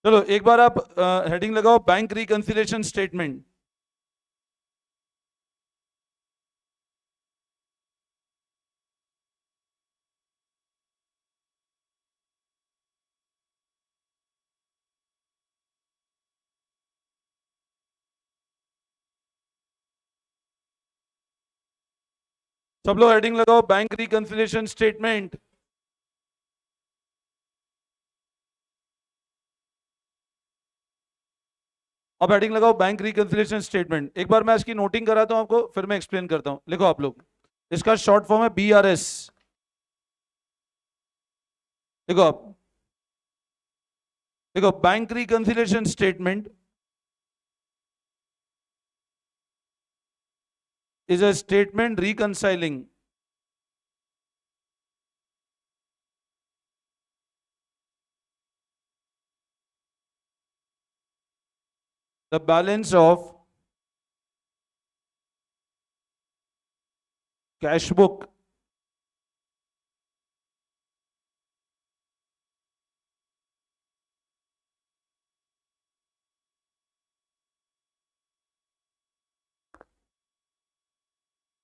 चलो एक बार आप हेडिंग लगाओ, बैंक रिकंसिलिएशन स्टेटमेंट। सब लोग हेडिंग लगाओ, बैंक रिकंसिलिएशन स्टेटमेंट। अब हेडिंग लगाओ, बैंक रिकंसिलिएशन स्टेटमेंट। एक बार मैं इसकी नोटिंग कराता हूं आपको, फिर मैं एक्सप्लेन करता हूं। लिखो आप लोग, इसका शॉर्ट फॉर्म है BRS। देखो आप, देखो, bank reconciliation statement is a statement reconciling the balance of cash book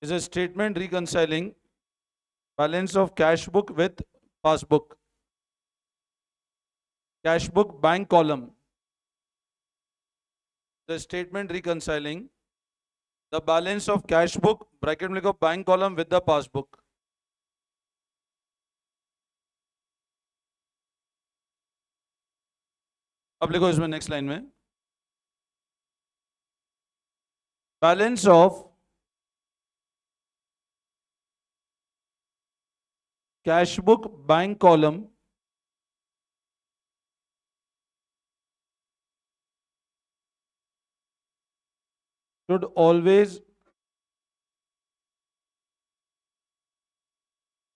is a statement reconciling balance of cash book with passbook. Cash book bank column. The statement reconciling the balance of cash book bracket में लिखो bank column with the passbook. अब लिखो इसमें next line में, balance of cash book bank column should always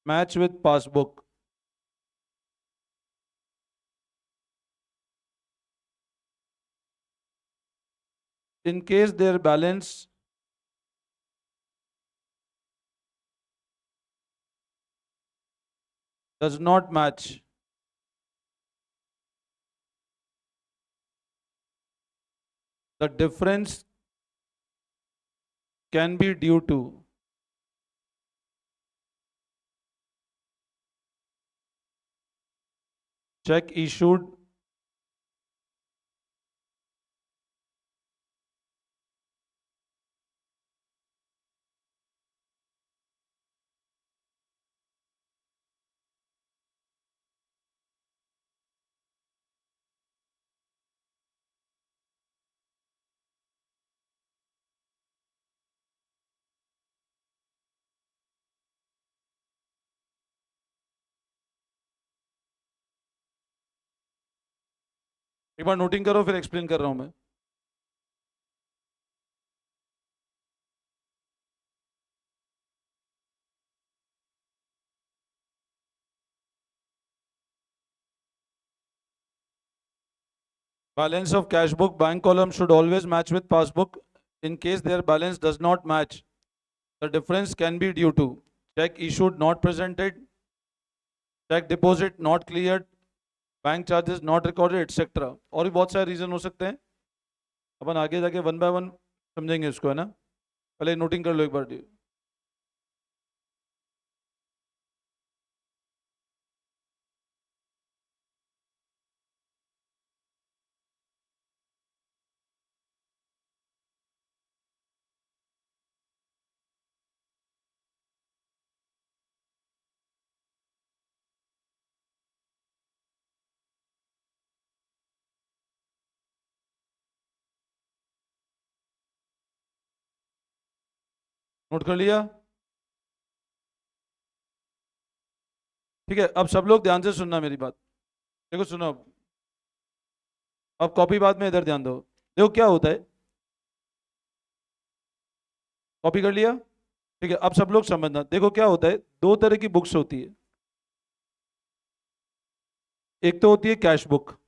match with passbook. In case their balance does not match, the difference can be due to check issued एक बार noting करो, फिर explain कर रहा हूं मैं। Balance of cash book bank column should always match with passbook. In case their balance does not match, the difference can be due to check issued not presented, check deposit not cleared, bank charges not recorded etcetera. और भी बहुत सारे reason हो सकते हैं, अपन आगे जाके one by one समझेंगे इसको, है ना। पहले नोटिंग कर लो एक बार। नोट कर लिया? ठीक है, अब सब लोग ध्यान से सुनना मेरी बात। देखो सुनो, अब कॉपी बाद में इधर ध्यान दो। देखो क्या होता है, कॉपी कर लिया? ठीक है, अब सब लोग समझना। देखो क्या होता है, दो तरह की बुक्स होती है। एक तो होती है कैश बुक,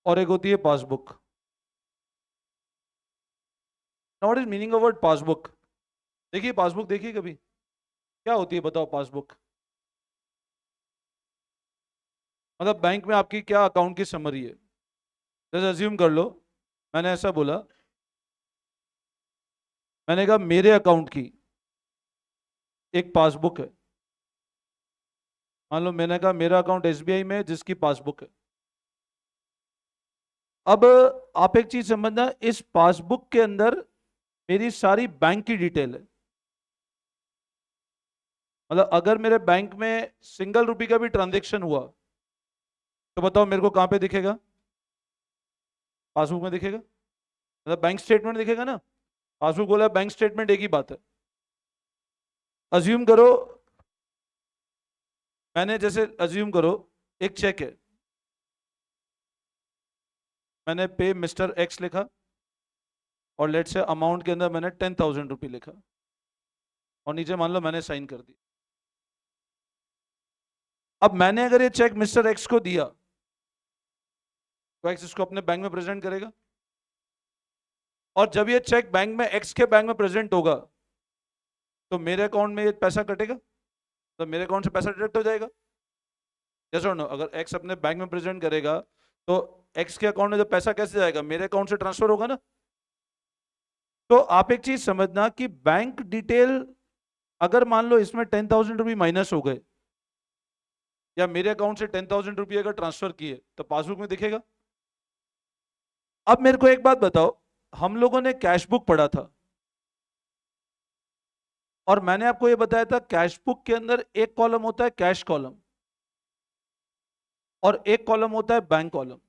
और एक होती है passbook. Now what is meaning of word passbook? देखिए पासबुक, देखिए कभी क्या होती है बताओ पासबुक? मतलब बैंक में आपकी क्या अकाउंट की समरी है, जैसे अज्यूम कर लो मैंने ऐसा बोला, मैंने कहा मेरे अकाउंट की एक पासबुक है, मान लो मैंने कहा मेरा अकाउंट एसबीआई में है जिसकी पासबुक है। अब आप एक चीज समझना, इस पासबुक के अंदर मेरी सारी बैंक की डिटेल है। मतलब अगर मेरे बैंक में सिंगल रुपी का भी ट्रांजेक्शन हुआ तो बताओ मेरे को कहां पे दिखेगा? पासबुक में दिखेगा, मतलब बैंक स्टेटमेंट दिखेगा ना। पासबुक बोला बैंक स्टेटमेंट एक ही बात है। अज्यूम करो, मैंने जैसे अज्यूम करो एक चेक है, मैंने पे मिस्टर एक्स लिखा और लेट से अमाउंट के अंदर मैंने 10,000 रुपये लिखा और नीचे मान लो मैंने साइन कर दी। अब मैंने अगर ये चेक मिस्टर एक्स को दिया तो एक्स इसको अपने बैंक में प्रेजेंट करेगा, और जब ये चेक बैंक में एक्स के बैंक में प्रेजेंट होगा तो मेरे अकाउंट में ये पैसा कटेगा, तो मेरे अकाउंट से पैसा डिडक्ट हो जाएगा। जैसे नो, अगर एक्स अपने बैंक में प्रेजेंट करेगा तो एक्स के अकाउंट में जो पैसा कैसे जाएगा, मेरे अकाउंट से ट्रांसफर होगा ना। तो आप एक चीज समझना कि बैंक डिटेल अगर मान लो इसमें 10,000 रुपये माइनस हो गए या मेरे अकाउंट से 10,000 रुपये अगर ट्रांसफर किए तो पासबुक में दिखेगा। अब मेरे को एक बात बताओ, हम लोगों ने कैश बुक पढ़ा था और मैंने आपको यह बताया था कैश बुक के अंदर एक कॉलम होता है कैश कॉलम और एक कॉलम होता है bank column.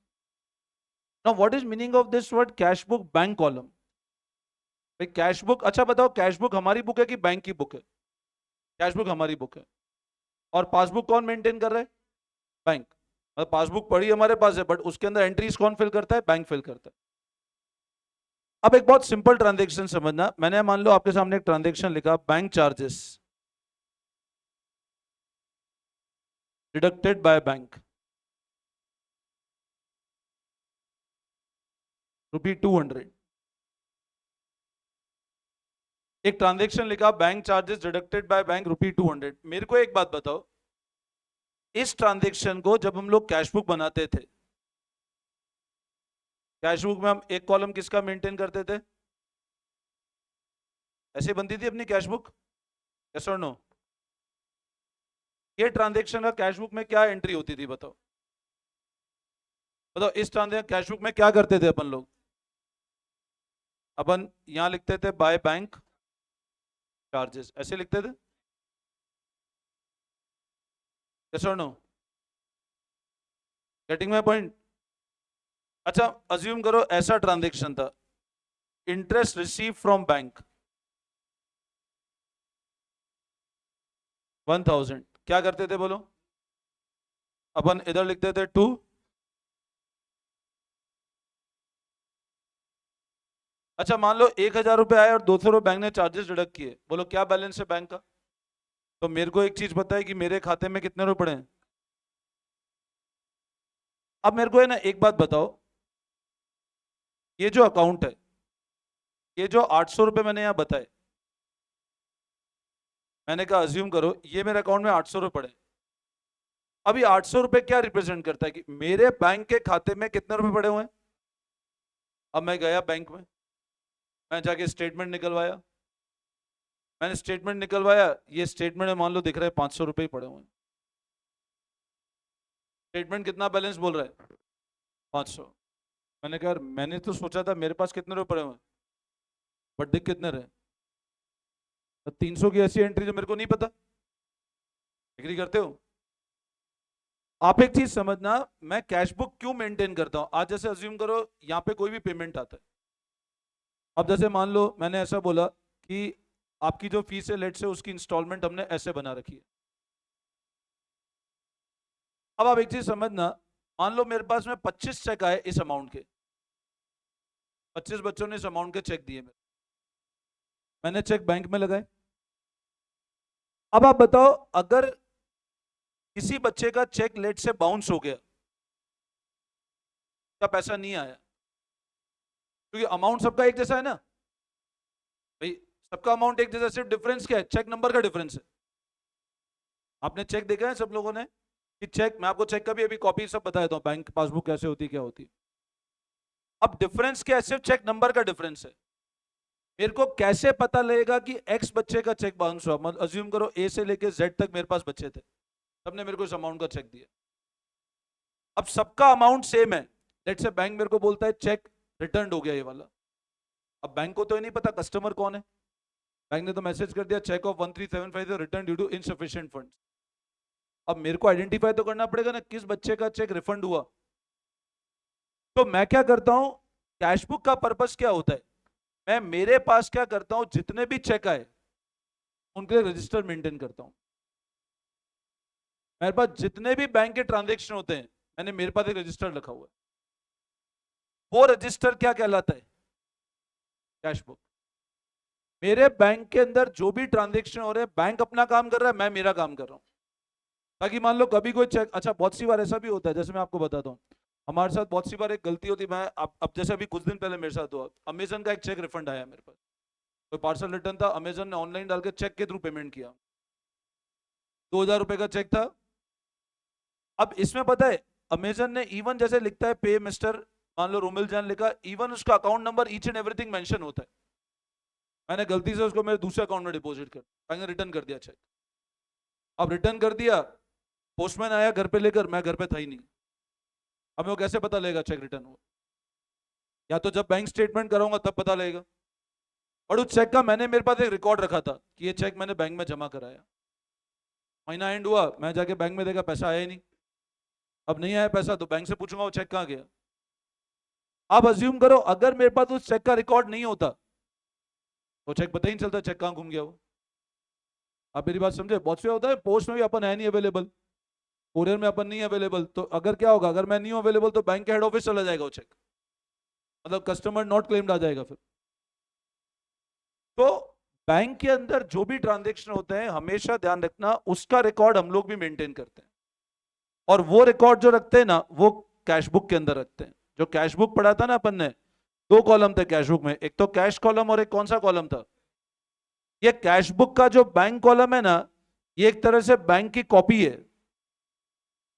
Now what is meaning of this word cash book bank column? भाई कैश बुक, अच्छा बताओ कैश बुक हमारी बुक है कि बैंक की बुक है? कैश बुक हमारी बुक है और पासबुक कौन मेंटेन कर रहा है? बैंक। पासबुक पड़ी हमारे पास है बट उसके अंदर एंट्रीज कौन फिल करता है? बैंक फिल करता है। अब एक बहुत सिंपल ट्रांजैक्शन समझना, मैंने मान लो आपके सामने एक ट्रांजैक्शन लिखा, bank charges deducted by bank ₹200। एक ट्रांजैक्शन लिखा bank charges deducted by bank ₹200। मेरे को एक बात बताओ, इस ट्रांजैक्शन को जब हम लोग कैश बुक बनाते थे, कैश बुक में हम एक कॉलम किसका मेंटेन करते थे? ऐसे बनती थी अपनी कैश बुक, यस और नो? ये ट्रांजैक्शन का कैश बुक में क्या एंट्री होती थी बताओ? बताओ इस ट्रांजैक्शन कैश बुक में क्या करते थे अपन लोग? अपन यहां लिखते थे बाय बैंक चार्जेस, ऐसे लिखते थे, यस और नो? Getting my point? अच्छा अज्यूम करो ऐसा ट्रांजैक्शन था, इंटरेस्ट रिसीव फ्रॉम बैंक 1,000, क्या करते थे बोलो? अपन इधर लिखते थे 2, अच्छा मान लो 1,000 रुपए आए और 200 रुपए बैंक ने चार्जेस डिडक्ट किए, बोलो क्या बैलेंस है बैंक का? तो मेरे को एक चीज पता है कि मेरे खाते में कितने रुपए पड़े हैं। अब मेरे को है ना एक बात बताओ, ये जो अकाउंट है, ये जो 800 रुपए मैंने यहां बताए, मैंने कहा अज्यूम करो ये मेरे अकाउंट में 800 रुपए पड़े। अभी 800 रुपए क्या रिप्रेजेंट करता है कि मेरे बैंक के खाते में कितने रुपए पड़े हुए हैं? अब मैं गया बैंक में, मैं जाके स्टेटमेंट निकलवाया, मैंने स्टेटमेंट निकलवाया, ये स्टेटमेंट में मान लो दिख रहा है 500 रुपए ही पड़े हुए हैं। स्टेटमेंट कितना बैलेंस बोल रहा है? 500। मैंने कहा यार, मैंने तो सोचा था मेरे पास कितने रुपए पड़े हुए हैं, बट दिख कितने रहे? तो 300 की ऐसी एंट्री जो मेरे को नहीं पता। एग्री करते हो? आप एक चीज समझना, मैं कैश बुक क्यों मेंटेन करता हूं। आज जैसे अज्यूम करो यहाँ पे कोई भी पेमेंट आता है, अब जैसे मान लो मैंने ऐसा बोला कि आपकी जो फीस है लेट से उसकी इंस्टॉलमेंट हमने ऐसे बना रखी है। अब आप एक चीज समझना, मान लो मेरे पास में 25 चेक आए इस अमाउंट के, 25 बच्चों ने इस अमाउंट के चेक दिए, मैंने चेक बैंक में लगाए। अब आप बताओ अगर किसी बच्चे का चेक लेट से बाउंस हो गया, का पैसा नहीं आया, क्योंकि अमाउंट सबका एक जैसा है ना भाई, सबका अमाउंट एक जैसा, सिर्फ डिफरेंस क्या है? चेक नंबर का डिफरेंस है। आपने चेक देखा है सब लोगों ने? कि चेक, मैं आपको चेक का भी अभी कॉपी सब बता देता हूँ, बैंक पासबुक कैसे होती है, क्या होती है। अब डिफरेंस क्या है, सिर्फ चेक नंबर का डिफरेंस है। मेरे को कैसे पता लगेगा कि एक्स बच्चे का चेक बाउंस हुआ, मतलब अज्यूम करो ए से लेके जेड तक मेरे पास बच्चे थे, सबने मेरे को इस अमाउंट का चेक दिया। अब सबका अमाउंट सेम है, लेट्स से बैंक मेरे को बोलता है चेक रिटर्न हो गया ये वाला। अब बैंक को तो ये नहीं पता कस्टमर कौन है, बैंक ने तो मैसेज कर दिया cheque of 1375 return due to insufficient funds. अब मेरे को आइडेंटिफाई तो करना पड़ेगा ना किस बच्चे का चेक रिफंड हुआ। तो मैं क्या करता हूं, कैशबुक का पर्पस क्या होता है, मैं मेरे पास क्या करता हूं, जितने भी चेक आए उनके लिए रजिस्टर मेंटेन करता हूं। मेरे पास जितने भी बैंक के ट्रांजेक्शन होते हैं, मैंने मेरे पास एक रजिस्टर रखा हुआ है। वो रजिस्टर क्या कहलाता है, कैशबुक। मेरे बैंक के अंदर जो भी ट्रांजेक्शन हो रहे हैं, बैंक अपना काम कर रहा है, मैं मेरा काम कर रहा हूं। ताकि मान लो कभी कोई चेक, अच्छा बहुत सी बार ऐसा भी होता है, जैसे मैं आपको बताता हूँ, हमारे साथ बहुत सी बार एक गलती होती है। मैं अब जैसे अभी कुछ दिन पहले मेरे साथ हुआ, अमेजन का एक चेक रिफंड आया मेरे पास, कोई पार्सल रिटर्न था, अमेजन ने ऑनलाइन डाल के चेक के थ्रू पेमेंट किया, 2000 रुपए का चेक था। अब इसमें पता है, अमेजन ने इवन जैसे लिखता है पे मिस्टर, मान लो रोमिल जान लिखा, इवन उसका account number each and everything mention होता है। मैंने गलती से उसको मेरे दूसरे अकाउंट में डिपॉजिट कर, मैंने रिटर्न कर दिया चेक। अब रिटर्न कर दिया, पोस्टमैन आया घर पे लेकर, मैं घर पे था ही नहीं। अब मेरे को कैसे पता लगेगा चेक रिटर्न हुआ, या तो जब बैंक स्टेटमेंट कराऊंगा तब पता लगेगा। और उस चेक का मैंने मेरे पास एक रिकॉर्ड रखा था कि ये चेक मैंने बैंक में जमा कराया। महीना एंड हुआ, मैं जाके बैंक में देखा पैसा आया ही नहीं। अब नहीं आया पैसा तो बैंक से पूछूंगा वो चेक कहाँ गया। आप अज्यूम करो अगर मेरे पास उस चेक का रिकॉर्ड नहीं होता तो चेक पता ही नहीं चलता चेक कहाँ घूम गया वो। आप मेरी बात समझे, बहुत से होता है पोस्ट में भी अपन है नहीं अवेलेबल, कोरियर में अपन नहीं अवेलेबल, तो अगर क्या होगा, अगर मैं नहीं हूं अवेलेबल तो बैंक के हेड ऑफिस चला जाएगा वो चेक, मतलब कस्टमर नॉट क्लेम्ड आ जाएगा फिर। तो बैंक के अंदर जो भी ट्रांजेक्शन होते हैं हमेशा ध्यान रखना उसका रिकॉर्ड हम लोग भी मेंटेन करते हैं। और वो रिकॉर्ड जो रखते हैं ना वो कैशबुक के अंदर रखते हैं। जो कैशबुक पढ़ा था ना अपन ने, दो कॉलम थे कैशबुक में, एक तो कैश कॉलम और एक कौन सा कॉलम था, ये कैशबुक का जो बैंक कॉलम है ना, ये एक तरह से बैंक की कॉपी है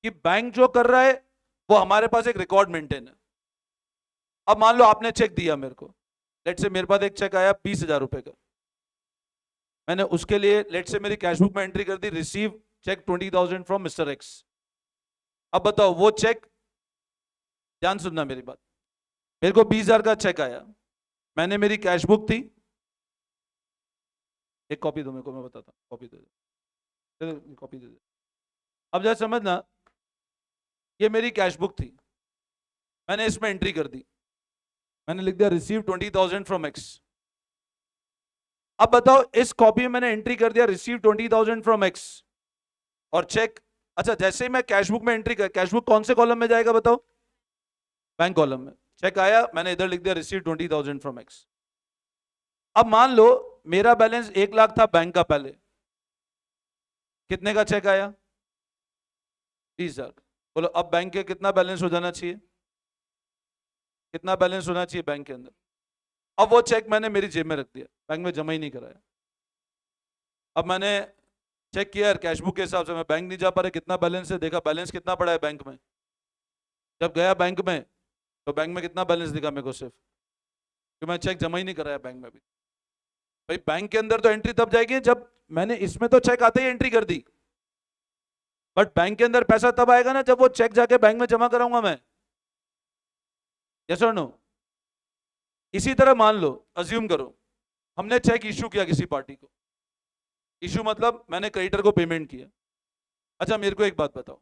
कि बैंक जो कर रहा है वो हमारे पास एक रिकॉर्ड मेंटेन है। अब मान लो आपने चेक दिया मेरे को, लेट से मेरे पास एक चेक आया 20,000 रुपए का, मैंने उसके लिए लेट से मेरी कैशबुक में एंट्री कर दी receive cheque 20,000 from mister X. अब बताओ वो चेक, ध्यान सुनना मेरी बात, मेरे को 20,000 का चेक आया, मैंने मेरी कैशबुक थी, एक कॉपी दो मेरे को, मैं बताता हूँ, कॉपी दे दे, कॉपी दे दे। अब जरा समझना, ये मेरी कैशबुक थी, मैंने इसमें एंट्री कर दी, मैंने लिख दिया रिसीव 20,000 फ्रॉम एक्स। अब बताओ इस कॉपी में मैंने एंट्री कर दिया रिसीव 20,000 फ्रॉम एक्स और चेक। अच्छा जैसे ही मैं कैशबुक में एंट्री कर, कैशबुक कौन से कॉलम में जाएगा बताओ, बैंक कॉलम में। चेक आया, मैंने इधर लिख दिया रिसीव 20,000 फ्रॉम एक्स। अब मान लो मेरा बैलेंस 1,00,000 था बैंक का पहले, कितने का चेक आया, 20,000। बोलो अब बैंक के कितना बैलेंस हो जाना चाहिए, कितना बैलेंस होना चाहिए बैंक के अंदर। अब वो चेक मैंने मेरी जेब में रख दिया, बैंक में जमा ही नहीं कराया। अब मैंने चेक किया कैशबुक के हिसाब से, मैं बैंक नहीं जा पा रहा, कितना बैलेंस है, देखा बैलेंस कितना पड़ा है बैंक में। जब गया बैंक में तो बैंक में कितना बैलेंस दिखा मेरे को, सिर्फ, कि मैं चेक जमा ही नहीं कराया बैंक में भी। भाई बैंक के अंदर तो एंट्री तब जाएगी जब, मैंने इसमें तो चेक आते ही एंट्री कर दी, बट बैंक के अंदर पैसा तब आएगा ना जब वो चेक जाके बैंक में जमा कराऊंगा मैं। यस और नो। इसी तरह मान लो, अज्यूम करो हमने चेक इशू किया किसी पार्टी को, इशू मतलब मैंने क्रेडिटर को पेमेंट किया। अच्छा मेरे को एक बात बताओ,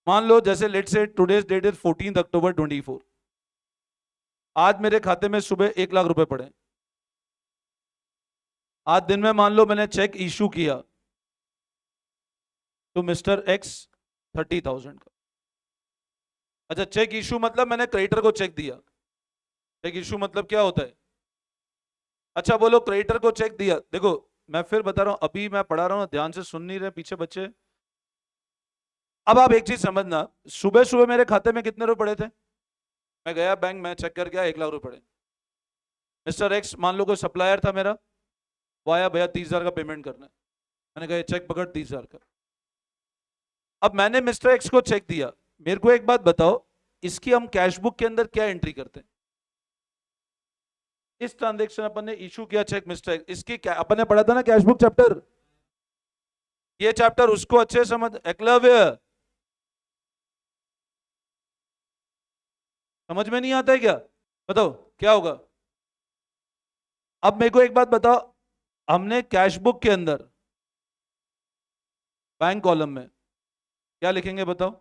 मान लो जैसे लेट से टुडेज डेट इज 14 अक्टूबर 24, आज मेरे खाते में सुबह 1,00,000 रुपए पड़े, आज दिन में मान लो मैंने चेक इशू किया तो मिस्टर एक्स 30,000 का। अच्छा चेक इशू मतलब मैंने क्रेडिटर को चेक दिया, चेक इशू मतलब क्या होता है। अच्छा बोलो क्रेडिटर को चेक दिया, देखो मैं फिर बता रहा हूं, अभी मैं पढ़ा रहा हूं, ध्यान से सुन नहीं रहे पीछे बच्चे। अब आप एक चीज समझना, सुबह सुबह मेरे खाते में कितने रुपए पड़े थे, मैं गया बैंक में चेक कर गया 1,00,000 रुपए पड़े। मिस्टर एक्स मान लो कोई सप्लायर था मेरा, वो आया भैया 30,000 का पेमेंट करना है, मैंने कहा चेक पकड़ 30,000 का। अब मैंने मिस्टर एक्स को चेक दिया, मेरे को एक बात बताओ, इसकी हम कैश बुक के अंदर क्या एंट्री करते हैं? इस ट्रांजेक्शन अपन ने इशू किया चेक मिस्टर एक्स, इसकी क्या अपन ने पढ़ा था ना कैश बुक चैप्टर, ये चैप्टर उसको अच्छे से समझ, एकलव्य समझ में नहीं आता है क्या? बताओ क्या होगा? अब मेरे को एक बात बताओ, हमने कैश बुक के अंदर बैंक कॉलम में क्या लिखेंगे बताओ?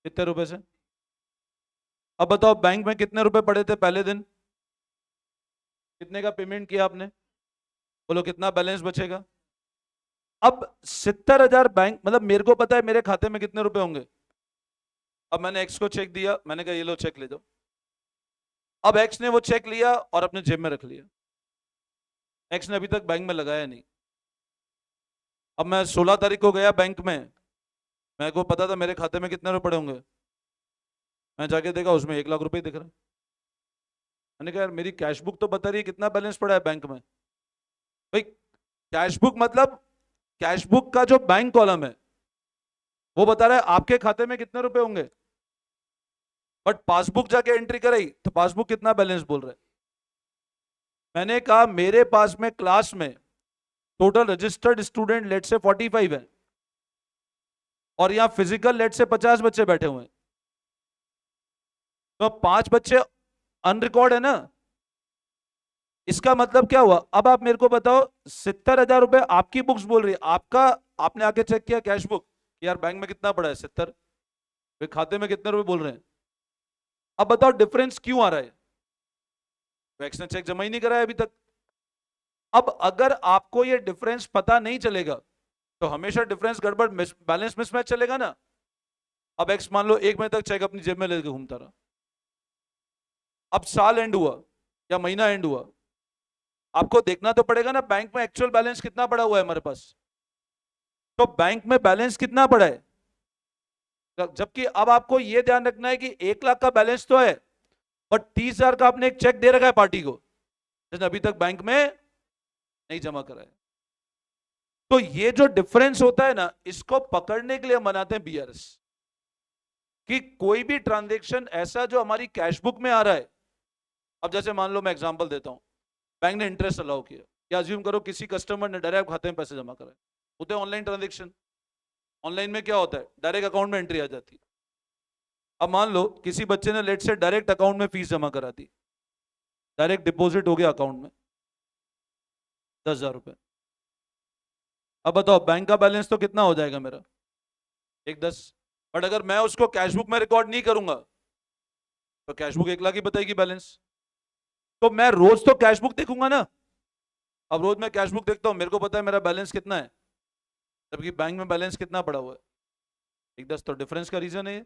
कितने रुपए से? अब बताओ बैंक में कितने रुपए पड़े थे पहले दिन? कितने का पेमेंट किया आपने? बोलो कितना बैलेंस बचेगा? अब 70,000 बैंक, मतलब मेरे को पता है मेरे खाते में कितने रुपए होंगे। अब मैंने एक्स को चेक दिया, मैंने कहा ये लो चेक ले जाओ। अब एक्स ने वो चेक लिया और अपने जेब में रख लिया, एक्स ने अभी तक बैंक में लगाया नहीं। अब मैं 16 तारीख को गया बैंक में, मेरे को पता था मेरे खाते में कितने रुपए पड़े होंगे, मैं जाके देखा उसमें 1 लाख रुपए दिख रहा है। मैंने कहा यार मेरी कैश बुक तो बता रही है कितना बैलेंस पड़ा है बैंक में। भाई कैश बुक मतलब कैश बुक का जो बैंक कॉलम है वो बता रहा है आपके खाते में कितने रुपए होंगे, बट पासबुक जाके एंट्री कराई तो पासबुक कितना बैलेंस बोल रहा है। मैंने कहा मेरे पास में क्लास में टोटल रजिस्टर्ड स्टूडेंट लेट से 45 है और यहां फिजिकल लेट से 50 बच्चे बैठे हुए हैं, तो 5 बच्चे अनरिकॉर्ड है ना। इसका मतलब क्या हुआ? अब आप मेरे को बताओ, 70,000 रुपए आपकी बुक्स बोल रही है, आपका आपने आके चेक किया कैश बुक यार बैंक में कितना पड़ा है 70, खाते में कितने रुपए बोल रहे हैं। अब बताओ डिफरेंस क्यों आ रहा है? एक्स ने चेक जमा ही नहीं कराया अभी तक। अब अगर आपको ये डिफरेंस पता नहीं चलेगा तो हमेशा डिफरेंस गड़बड़ बैलेंस मिसमैच चलेगा ना। अब एक्स मान लो 1 महीने तक चेक अपनी जेब में लेकर घूमता रहा, अब साल एंड हुआ या महीना एंड हुआ, आपको देखना तो पड़ेगा ना बैंक में एक्चुअल बैलेंस कितना पड़ा हुआ है हमारे पास। तो बैंक में बैलेंस कितना पड़ा है, जबकि अब आपको यह ध्यान रखना है कि 1 लाख का बैलेंस तो है, बट 30,000 का आपने एक चेक दे रखा है पार्टी को जिसने अभी तक बैंक में नहीं जमा कराया। तो ये जो डिफरेंस होता है ना, इसको पकड़ने के लिए हम बनाते हैं बीआरएस, कि कोई भी ट्रांजैक्शन ऐसा जो हमारी कैश बुक में आ रहा है। अब जैसे मान लो मैं एग्जांपल देता हूं, बैंक ने इंटरेस्ट अलाउ किया, या अज्यूम करो किसी कस्टमर ने डायरेक्ट खाते में पैसे जमा कराए, होते हैं ऑनलाइन ट्रांजैक्शन। ऑनलाइन में क्या होता है, डायरेक्ट अकाउंट में एंट्री आ जाती है। अब मान लो किसी बच्चे ने लेट से डायरेक्ट अकाउंट में फीस जमा करा दी, डायरेक्ट डिपॉजिट हो गया अकाउंट में 10,000 रुपए। अब बताओ बैंक का बैलेंस तो कितना हो जाएगा मेरा, 1,10। बट अगर मैं उसको कैश बुक में रिकॉर्ड नहीं करूंगा तो कैश बुक 1 लाख ही बताएगी बैलेंस, तो मैं रोज तो कैश बुक देखूंगा ना। अब रोज मैं कैश बुक देखता हूं, मेरे को पता है मेरा बैलेंस कितना है, जबकि बैंक में बैलेंस कितना पड़ा हुआ है, 1,10। तो डिफरेंस का रीजन है।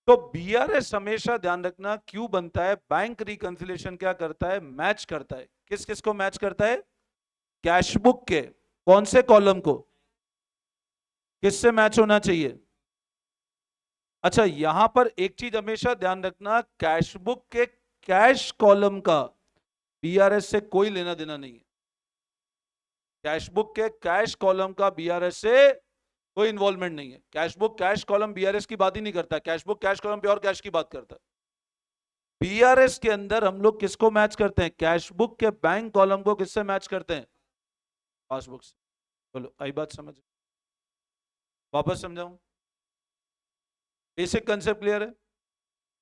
तो बीआरएस हमेशा ध्यान रखना क्यों बनता है, बैंक रिकंसिलिएशन क्या करता है, मैच करता है। किस किस को मैच करता है? कैश बुक के कौन से कॉलम को किससे मैच होना चाहिए। अच्छा यहां पर एक चीज हमेशा ध्यान रखना, कैश बुक के कैश कॉलम का बीआरएस से कोई लेना देना नहीं है। कैश बुक के कैश कॉलम का बीआरएस से कोई इन्वॉल्वमेंट नहीं है। Cash book cash column BRS की बात ही नहीं करता, cash book cash column pure cash की बात करता है। बीआरएस के अंदर हम लोग किसको मैच करते हैं, कैश बुक के बैंक कॉलम को किससे मैच करते हैं, पासबुक से। बोलो आई बात समझ, वापस समझाऊं? बेसिक कंसेप्ट क्लियर है?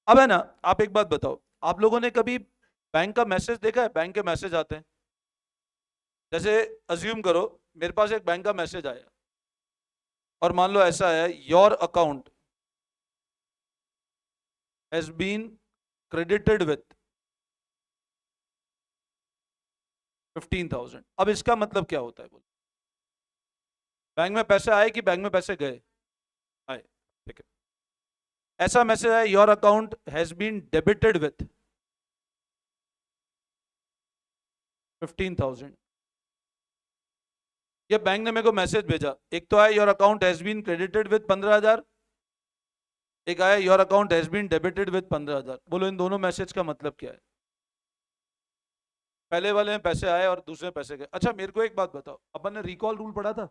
अब है ना, आप एक बात बताओ, आप लोगों ने कभी बैंक का मैसेज देखा है? बैंक के मैसेज आते हैं, जैसे अज्यूम करो मेरे पास एक बैंक का मैसेज आया और मान लो ऐसा है, your account has been credited with 15,000। अब इसका मतलब क्या होता है? बोलो, बैंक में पैसे आए कि बैंक में पैसे गए? आए, ठीक है। ऐसा मैसेज है, your account has been debited with 15,000। ये बैंक ने मेरे को मैसेज भेजा, एक तो आया your account has been credited with 15,000, एक आया your account has been debited with 15,000। बोलो इन दोनों मैसेज का मतलब क्या है? पहले वाले में पैसे आए और दूसरे में पैसे गए। अच्छा मेरे को एक बात बताओ, अपन ने रिकॉल रूल पढ़ा था?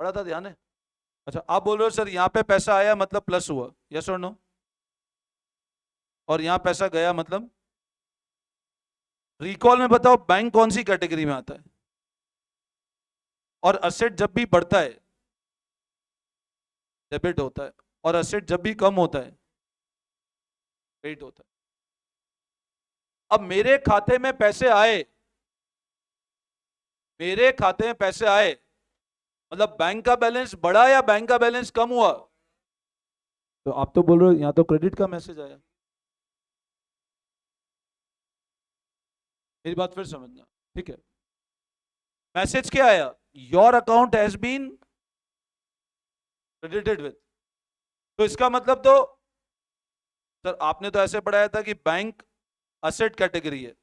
पढ़ा था, ध्यान है? अच्छा, आप बोल रहे हो सर यहाँ पे पैसा आया मतलब प्लस हुआ, यस और नो? और यहाँ पैसा गया मतलब? रिकॉल में बताओ बैंक कौन सी कैटेगरी में आता है? और असेट जब भी बढ़ता है डेबिट होता है, और असेट जब भी कम होता है क्रेडिट होता है। अब मेरे खाते में पैसे आए, मेरे खाते में पैसे आए मतलब बैंक का बैलेंस बढ़ा या बैंक का बैलेंस कम हुआ? तो आप तो बोल रहे हो यहाँ तो क्रेडिट का मैसेज आया। मेरी बात फिर समझना, ठीक है? मैसेज क्या आया? Your account has been credited with. तो इसका मतलब तो सर आपने तो ऐसे पढ़ाया था कि बैंक असेट कैटेगरी है,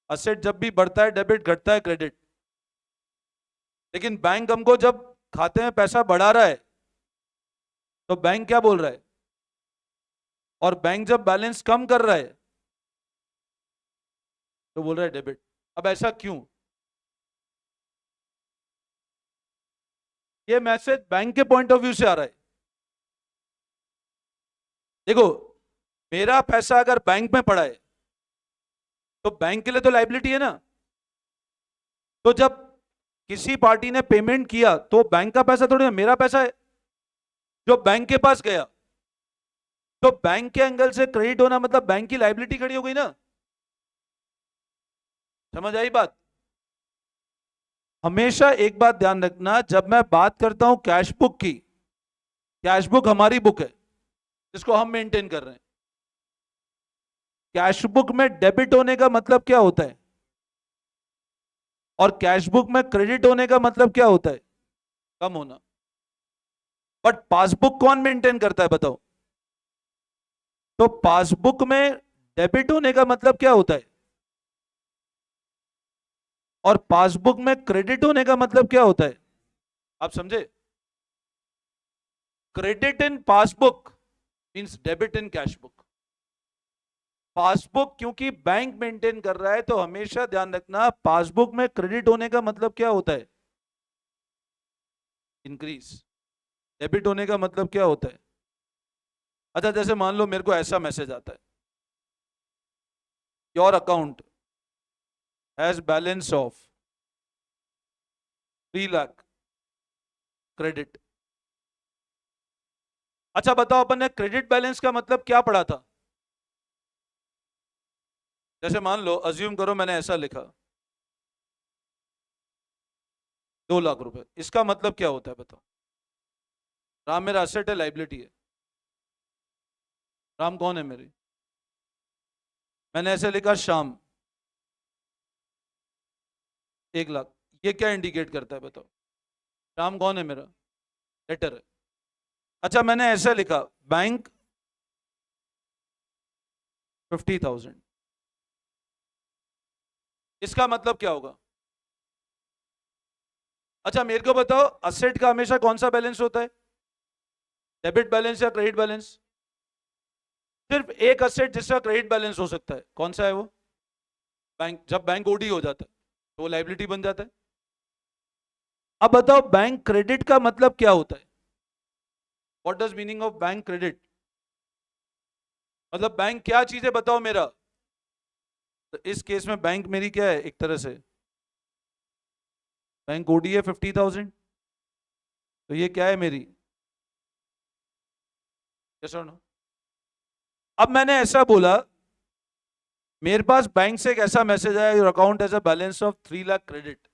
असेट जब भी बढ़ता है डेबिट, घटता है क्रेडिट। लेकिन बैंक हमको जब खाते में पैसा बढ़ा रहा है तो बैंक क्या बोल रहा है? और बैंक जब बैलेंस कम कर रहा है तो बोल रहा है डेबिट। अब ऐसा क्यों? ये मैसेज बैंक के पॉइंट ऑफ व्यू से आ रहा है। देखो, मेरा पैसा अगर बैंक में पड़ा है तो बैंक के लिए तो लाइबिलिटी है ना। तो जब किसी पार्टी ने पेमेंट किया तो बैंक का पैसा थोड़ी ना, मेरा पैसा है जो बैंक के पास गया। तो बैंक के एंगल से क्रेडिट होना मतलब बैंक की लाइबिलिटी खड़ी हो गई ना। समझ आई बात? हमेशा एक बात ध्यान रखना, जब मैं बात करता हूं कैश बुक की, कैश बुक हमारी बुक है जिसको हम मेंटेन कर रहे हैं। कैश बुक में डेबिट होने का मतलब क्या होता है? और कैश बुक में क्रेडिट होने का मतलब क्या होता है? कम होना। बट पासबुक कौन मेंटेन करता है बताओ? तो पासबुक में डेबिट होने का मतलब क्या होता है? और पासबुक में क्रेडिट होने का मतलब क्या होता है? आप समझे? Credit in passbook means debit in cash book. Passbook क्योंकि बैंक मेंटेन कर रहा है तो हमेशा ध्यान रखना, पासबुक में क्रेडिट होने का मतलब क्या होता है? इंक्रीज। डेबिट होने का मतलब क्या होता है? अच्छा, जैसे मान लो मेरे को ऐसा मैसेज आता है, your account has balance of 3 lakh credit. अच्छा बताओ, अपन ने क्रेडिट बैलेंस का मतलब क्या पढ़ा था? जैसे मान लो, अज्यूम करो मैंने ऐसा लिखा 2 लाख रुपए, इसका मतलब क्या होता है बताओ? राम मेरा असेट है, लाइबिलिटी है? राम कौन है मेरी? मैंने ऐसे लिखा श्याम 1 लाख, ये क्या इंडिकेट करता है बताओ? श्याम कौन है मेरा? लेटर है। अच्छा, मैंने ऐसे लिखा बैंक 50,000, इसका मतलब क्या होगा? अच्छा मेरे को बताओ, असेट का हमेशा कौन सा बैलेंस होता है? डेबिट बैलेंस या क्रेडिट बैलेंस? सिर्फ एक असेट जिसका क्रेडिट बैलेंस हो सकता है, कौन सा है वो? बैंक। जब बैंक ओडी हो जाता है तो वो लाइबिलिटी बन जाता है। अब बताओ बैंक क्रेडिट का मतलब क्या होता है? What does meaning of bank credit? मतलब बैंक क्या चीज है बताओ मेरा? तो इस केस में बैंक मेरी क्या है? एक तरह से बैंक ओडी है 50,000, तो ये क्या है मेरी? यस और नो? अब मैंने ऐसा बोला, मेरे पास बैंक से एक ऐसा मैसेज आया, your account has a balance of 3 lakh credit.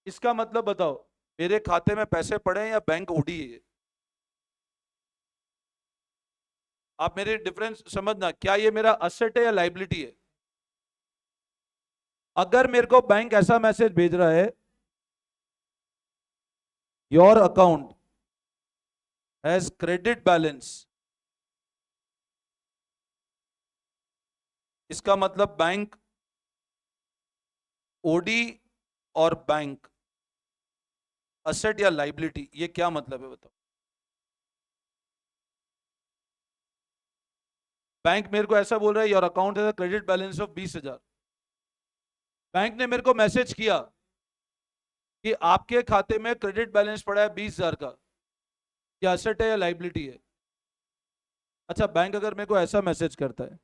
इसका मतलब बताओ, मेरे खाते में पैसे पड़े हैं या बैंक ओडी है? आप मेरे डिफरेंस समझना, क्या ये मेरा असेट है या लाइबिलिटी है? अगर मेरे को बैंक ऐसा मैसेज भेज रहा है, your account has credit balance, इसका मतलब बैंक ओडी और बैंक असेट या लाइबिलिटी, ये क्या मतलब है बताओ? बैंक मेरे को ऐसा बोल रहा है, your account has a credit balance of 20,000। Bank ने मेरे को मैसेज किया कि आपके खाते में क्रेडिट बैलेंस पड़ा है 20,000 का, ये असेट है या लाइबिलिटी है? अच्छा, बैंक अगर मेरे को ऐसा मैसेज करता है,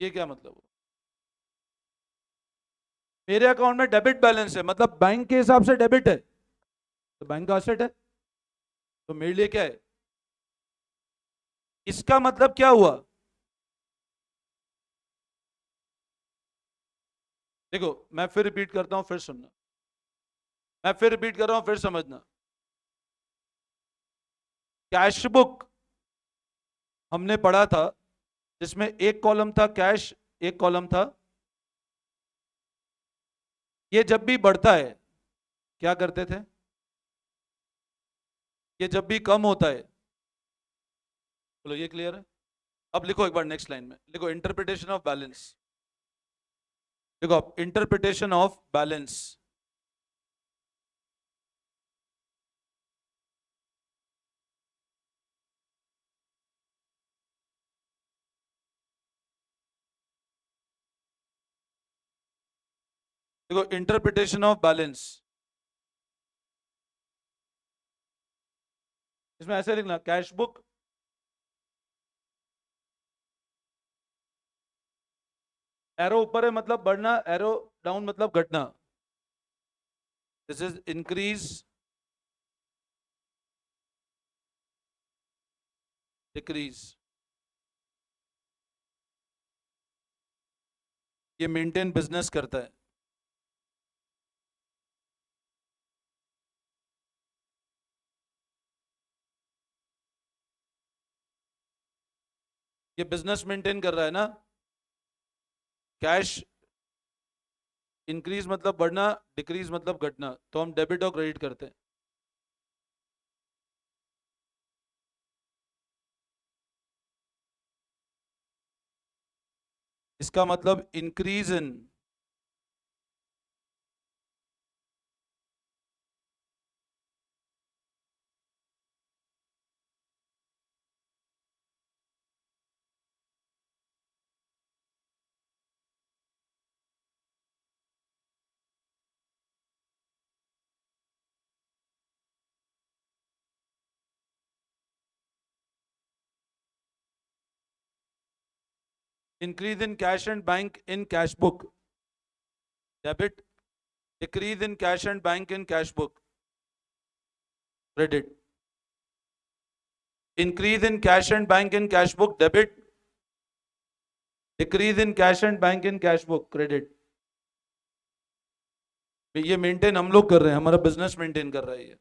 ये क्या मतलब हुआ? मेरे अकाउंट में डेबिट बैलेंस है, मतलब बैंक के हिसाब से डेबिट है, तो बैंक का असेट है, तो मेरे लिए क्या है? इसका मतलब क्या हुआ? देखो, मैं फिर रिपीट करता हूं, फिर सुनना। मैं फिर रिपीट कर रहा हूं, फिर समझना। कैश बुक हमने पढ़ा था, जिसमें एक कॉलम था कैश, एक कॉलम था, ये जब भी बढ़ता है क्या करते थे, ये जब भी कम होता है, बोलो ये क्लियर है? अब लिखो एक बार नेक्स्ट लाइन में, लिखो इंटरप्रिटेशन ऑफ बैलेंस। देखो आप, इंटरप्रिटेशन ऑफ बैलेंस। देखो इंटरप्रिटेशन ऑफ बैलेंस, इसमें ऐसे लिखना, कैश बुक, एरो ऊपर है मतलब बढ़ना, एरो डाउन मतलब घटना। This is increase, decrease. ये मेंटेन बिजनेस करता है। ये बिजनेस मेंटेन कर रहा है ना। कैश इंक्रीज मतलब बढ़ना, डिक्रीज मतलब घटना, तो हम डेबिट और क्रेडिट करते हैं। इसका मतलब increase in, increase in cash and bank in cash book, debit. Decrease in cash and bank in cash book, credit. Increase in cash and bank in cash book, debit. Decrease in cash and bank in cash book, credit. ये maintain हम लोग कर रहे हैं, हमारा business maintain कर रहा है ये।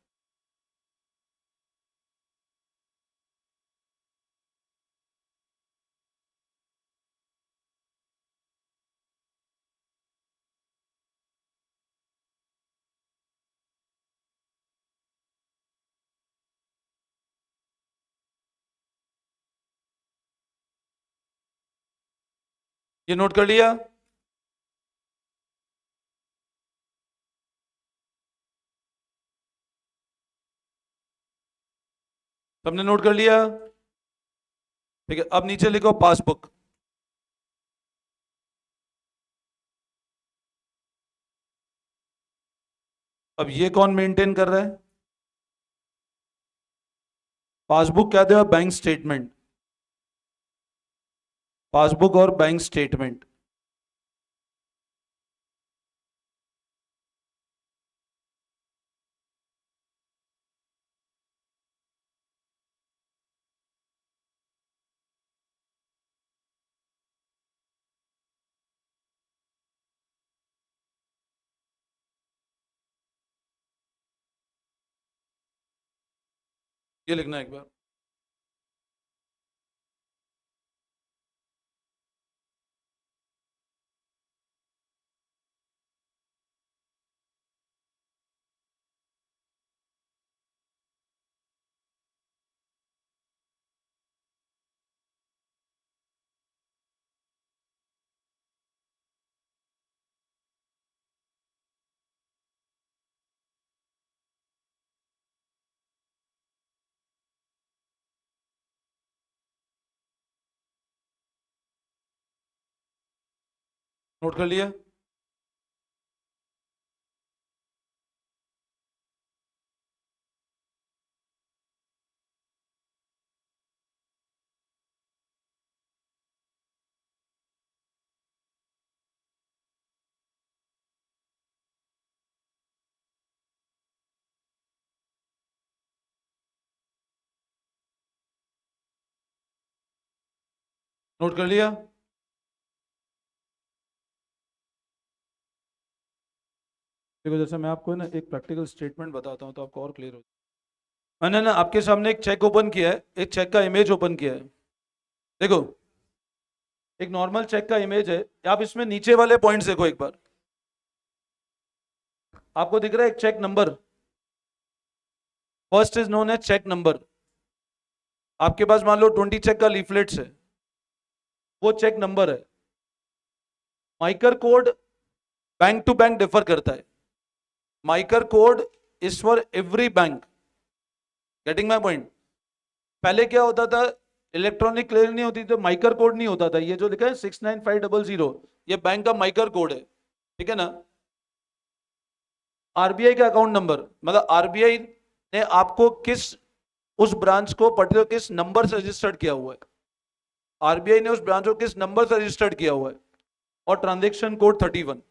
ये नोट कर लिया? सबने नोट कर लिया? ठीक है, अब नीचे लिखो पासबुक। अब ये कौन मेंटेन कर रहा है? पासबुक क्या दे, बैंक स्टेटमेंट। पासबुक और बैंक स्टेटमेंट। ये लिखना एक बार। नोट कर लिया? नोट कर लिया? देखो, जैसे मैं आपको ना एक प्रैक्टिकल स्टेटमेंट बताता हूँ तो आपको और क्लियर हो। मैंने ना आपके सामने एक चेक ओपन किया है, एक चेक का इमेज ओपन किया है। देखो, एक नॉर्मल चेक का इमेज है। आप इसमें नीचे वाले पॉइंट्स देखो एक बार। आपको दिख रहा है एक check number. First is known as check number. आपके पास मान लो 20 चेक का लीफलेट्स है, वो चेक नंबर है। MICR code bank to bank differ करता है। MICR code is for every bank. Getting my point? पहले क्या होता था, इलेक्ट्रॉनिक क्लियरिंग नहीं होती तो माइकर कोड नहीं होता था। ये जो लिखा है 69500, ये बैंक का माइकर कोड है, ठीक है ना? आरबीआई का अकाउंट नंबर, मतलब आरबीआई ने आपको किस, उस ब्रांच को पर्टिकुलर किस नंबर से रजिस्टर्ड किया हुआ है। आरबीआई ने उस ब्रांच को किस नंबर से रजिस्टर्ड किया हुआ है, और ट्रांजैक्शन कोड 31।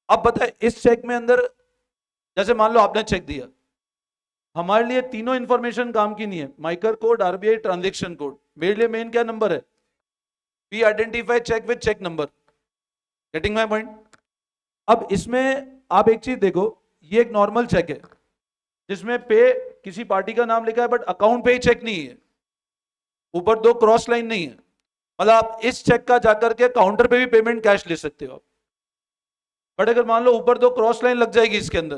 अब बताए इस चेक में अंदर, जैसे मान लो आपने चेक दिया, हमारे लिए तीनों इंफॉर्मेशन काम की नहीं है, MICR code, RBI, transaction code. मेरे लिए मेन क्या नंबर है? We identify check with check number. Getting my point? अब इसमें आप एक चीज देखो, ये एक नॉर्मल चेक है जिसमें पे किसी पार्टी का नाम लिखा है, बट अकाउंट पे ही चेक नहीं है, ऊपर दो क्रॉस लाइन नहीं है। मतलब आप इस चेक का जाकर के काउंटर पे भी पेमेंट कैश ले सकते हो आप, बट अगर मान लो ऊपर दो क्रॉस लाइन लग जाएगी इसके अंदर,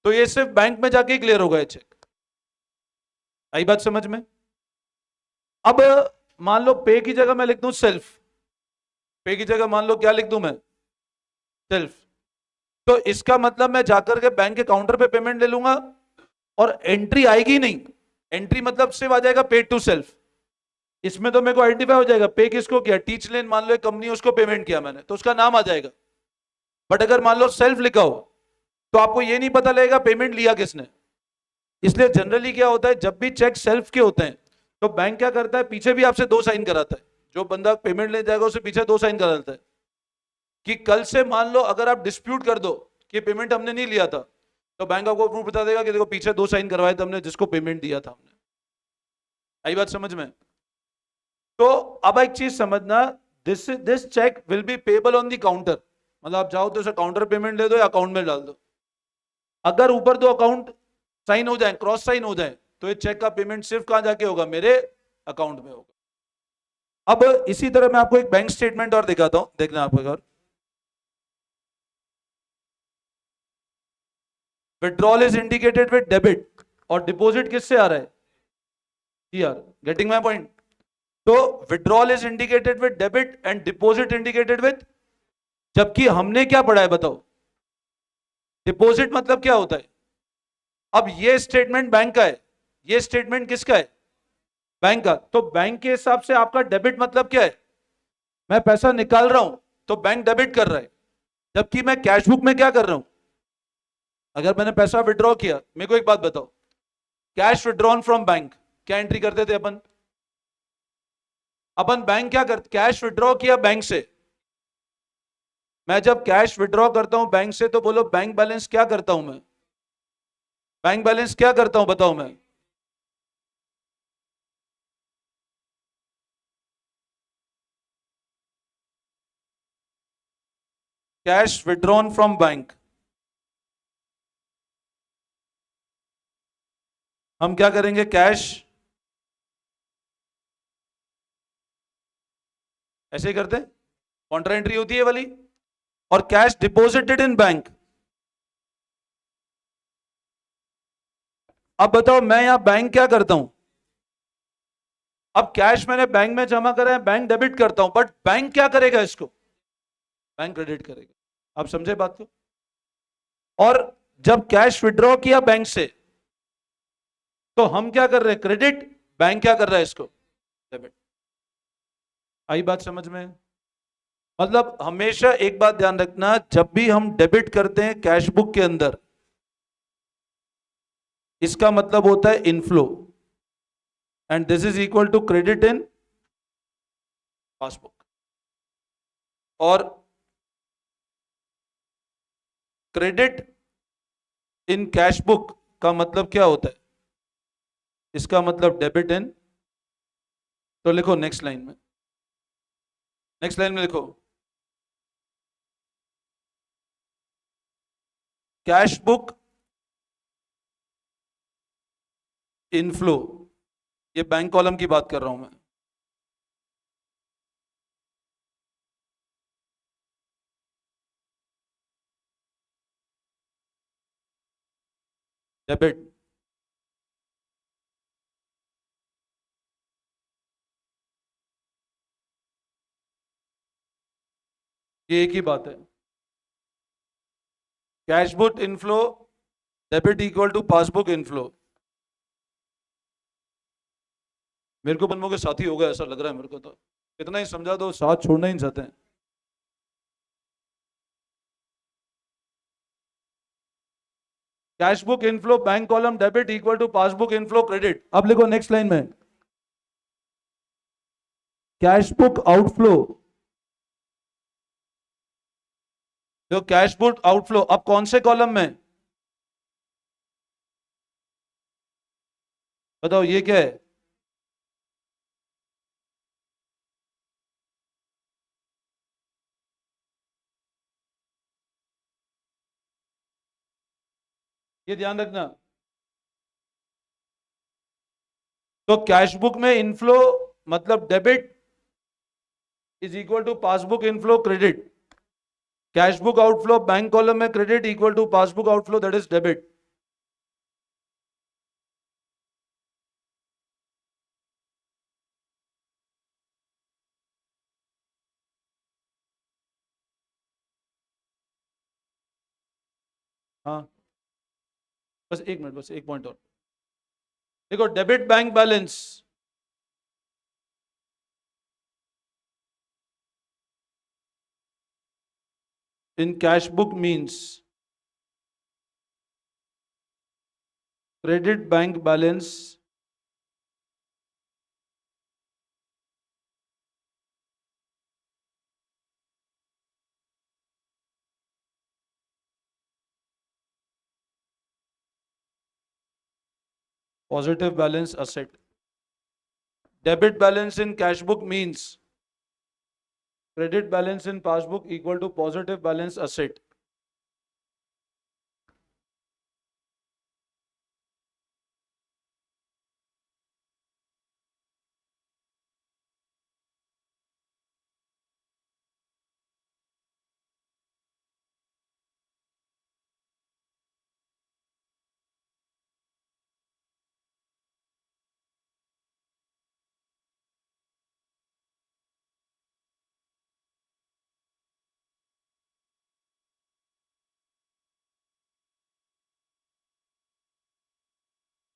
तो ये सिर्फ बैंक में जाके क्लियर होगा ये चेक। आई बात समझ में? अब मान लो पे की जगह मैं लिख दूं सेल्फ। पे की जगह मान लो क्या लिख दूं मैं? सेल्फ। तो इसका मतलब मैं जाकर के बैंक के काउंटर पे पेमेंट ले लूंगा और एंट्री आएगी नहीं। एंट्री मतलब सिर्फ आ जाएगा पेड टू सेल्फ। इसमें तो मेरे को आइडेंटिफाई हो जाएगा पे किसको किया, टीच लेन मान लो एक कंपनी, उसको पेमेंट किया मैंने, तो उसका नाम आ जाएगा। बट अगर मान लो सेल्फ लिखा हो तो आपको ये नहीं पता लगेगा पेमेंट लिया किसने। इसलिए जनरली क्या होता है, जब भी चेक सेल्फ के होते हैं तो बैंक क्या करता है, पीछे भी आपसे दो साइन कराता है। जो बंदा पेमेंट ले जाएगा उसे पीछे दो साइन करा देता है कि कल से मान लो अगर आप डिस्प्यूट कर दो कि पेमेंट हमने नहीं लिया था, तो बैंक आपको प्रूफ बता देगा कि देखो पीछे दो साइन करवाए थे हमने जिसको पेमेंट दिया था हमने। आई बात समझ में? तो अब एक चीज समझना, this check will be payable on the counter. मतलब आप जाओ तो उसे काउंटर पेमेंट दे दो या अकाउंट में डाल दो। अगर ऊपर दो अकाउंट साइन हो जाए, क्रॉस साइन हो जाए, तो ये चेक का पेमेंट सिर्फ कहां जाके होगा, मेरे अकाउंट में होगा। अब इसी तरह मैं आपको एक बैंक स्टेटमेंट और दिखाता हूं, देखना आप एक और। Withdrawal is indicated with debit और डिपॉजिट किससे आ रहा है? सीआर। Getting my point? तो withdrawal is indicated with debit and deposit indicated with, जबकि हमने क्या पढ़ा है बताओ? डिपॉजिट मतलब क्या होता है? अब ये स्टेटमेंट बैंक का है, ये स्टेटमेंट किसका है? बैंक का। तो बैंक के हिसाब से आपका डेबिट मतलब क्या है? मैं पैसा निकाल रहा हूं तो बैंक डेबिट कर रहा है, जबकि मैं कैश बुक में क्या कर रहा हूं? अगर मैंने पैसा विड्रॉ किया, मेरे को एक बात बताओ, कैश विड्रॉन फ्रॉम बैंक, क्या एंट्री करते थे अपन? अपन बैंक क्या करते, कैश विड्रॉ किया बैंक से। मैं जब कैश विड्रॉ करता हूं बैंक से, तो बोलो बैंक बैलेंस क्या करता हूं मैं? बैंक बैलेंस क्या करता हूं बताओ मैं? कैश विड्रॉन फ्रॉम बैंक, हम क्या करेंगे? कैश, ऐसे ही करते, कॉन्ट्रा एंट्री होती है वाली। और कैश डिपॉजिटेड इन बैंक। अब बताओ मैं यहां बैंक क्या करता हूं? अब कैश मैंने बैंक में जमा करा है, बैंक डेबिट करता हूं, बट बैंक क्या करेगा इसको? बैंक क्रेडिट करेगा। आप समझे बात को? और जब कैश विड्रॉ किया बैंक से, तो हम क्या कर रहे हैं? क्रेडिट। बैंक क्या कर रहा है इसको? डेबिट। आई बात समझ में? मतलब हमेशा एक बात ध्यान रखना, जब भी हम डेबिट करते हैं कैश बुक के अंदर, इसका मतलब होता है inflow, and this is equal to credit in passbook. और क्रेडिट इन कैश बुक का मतलब क्या होता है? इसका मतलब डेबिट इन, तो लिखो नेक्स्ट लाइन में, नेक्स्ट लाइन में लिखो कैश बुक इनफ्लो, ये बैंक कॉलम की बात कर रहा हूं मैं। डेबिट, ये एक ही बात है। Cash book inflow, debit equal to passbook inflow. मेरे को बनमों के साथी होगा ऐसा लग रहा है मेरे को, तो कितना ही समझा दो साथ छोड़ना ही नहीं चाहते हैं। Cash book inflow bank column debit equal to passbook inflow credit. अब लिखो नेक्स्ट लाइन में कैश बुक आउटफ्लो, जो कैश बुक आउटफ्लो अब कौन से कॉलम में? बताओ ये क्या है? ये ध्यान रखना। तो कैश बुक में इनफ्लो मतलब debit is equal to passbook inflow credit. Cash book outflow bank column में credit equal to passbook outflow that is debit. हाँ, बस एक मिनट, बस एक पॉइंट और देखो। Debit bank balance in cash book means credit bank balance positive balance asset। Debit balance in cash book means credit balance in passbook equal to positive balance asset।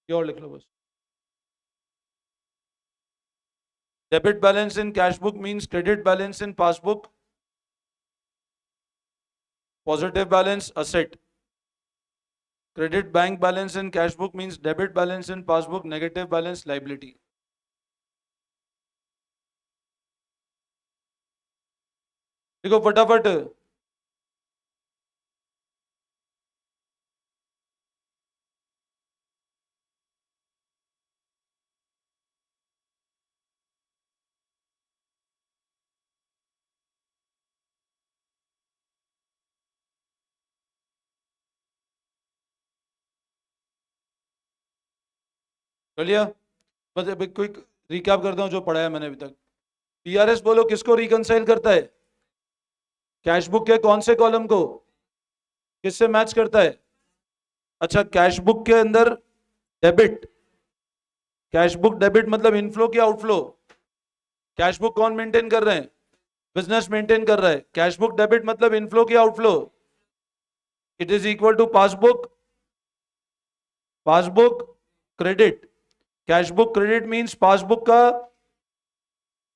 ये और लिख लो बस। Debit balance in cash book means credit balance in passbook positive balance asset। Credit bank balance in cash book means debit balance in passbook negative balance liability। देखो फटाफट। कर लिया? बस अभी क्विक रिकैप करता हूं जो पढ़ा है मैंने अभी तक। पीआरएस बोलो किसको रिकंसाइल करता है? कैश बुक के कौन से कॉलम को? किससे मैच करता है? अच्छा, कैश बुक के अंदर डेबिट, कैश बुक डेबिट मतलब इनफ्लो की आउटफ्लो? कैश बुक कौन मेंटेन कर रहे हैं? बिजनेस मेंटेन कर रहा है। कैश बुक डेबिट मतलब इनफ्लो की outflow. It is equal to passbook, passbook credit. Cash book credit means passbook का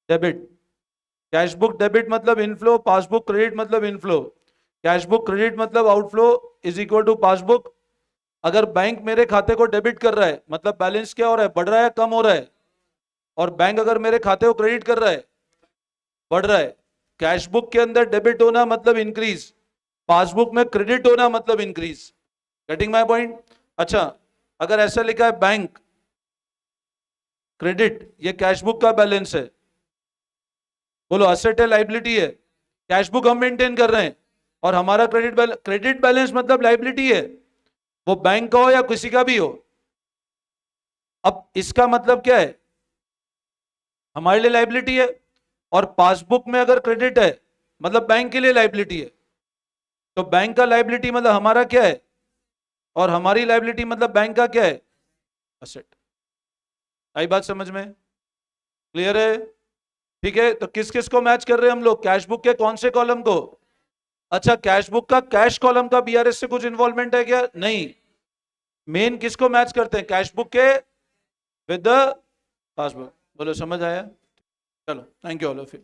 डेबिट। कैश बुक डेबिट मतलब इनफ्लो, पासबुक क्रेडिट मतलब इनफ्लो। कैश बुक क्रेडिट मतलब outflow is equal to passbook. अगर bank मेरे खाते को debit कर रहा है मतलब बैलेंस क्या हो रहा है, बढ़ रहा है कम हो रहा है। और बैंक अगर मेरे खाते को क्रेडिट कर रहा है, बढ़ रहा है। कैश बुक के अंदर डेबिट होना मतलब इंक्रीज, पासबुक में क्रेडिट होना मतलब इंक्रीज। Getting my point? अच्छा, अगर ऐसा लिखा है बैंक क्रेडिट, ये कैश बुक का बैलेंस है, बोलो असेट है लाइबिलिटी है? कैश बुक हम मेंटेन कर रहे हैं और हमारा क्रेडिट बैलेंस मतलब लाइबिलिटी है, वो बैंक का हो या किसी का भी हो। अब इसका मतलब क्या है, हमारे लिए लाइबिलिटी है, और पासबुक में अगर क्रेडिट है मतलब बैंक के लिए लाइबिलिटी है। तो बैंक का लाइबिलिटी मतलब हमारा क्या है, और हमारी लाइबिलिटी मतलब बैंक का क्या है, असेट। आई बात समझ में? क्लियर है? ठीक है, तो किस किस को मैच कर रहे हैं हम लोग, कैश बुक के कौन से कॉलम को? अच्छा, कैश बुक का कैश कॉलम का बीआरएस से कुछ इन्वॉल्वमेंट है क्या? नहीं। मेन किसको मैच करते हैं, कैश बुक के विद द पासबुक। बोलो समझ आया? चलो, thank you all of you.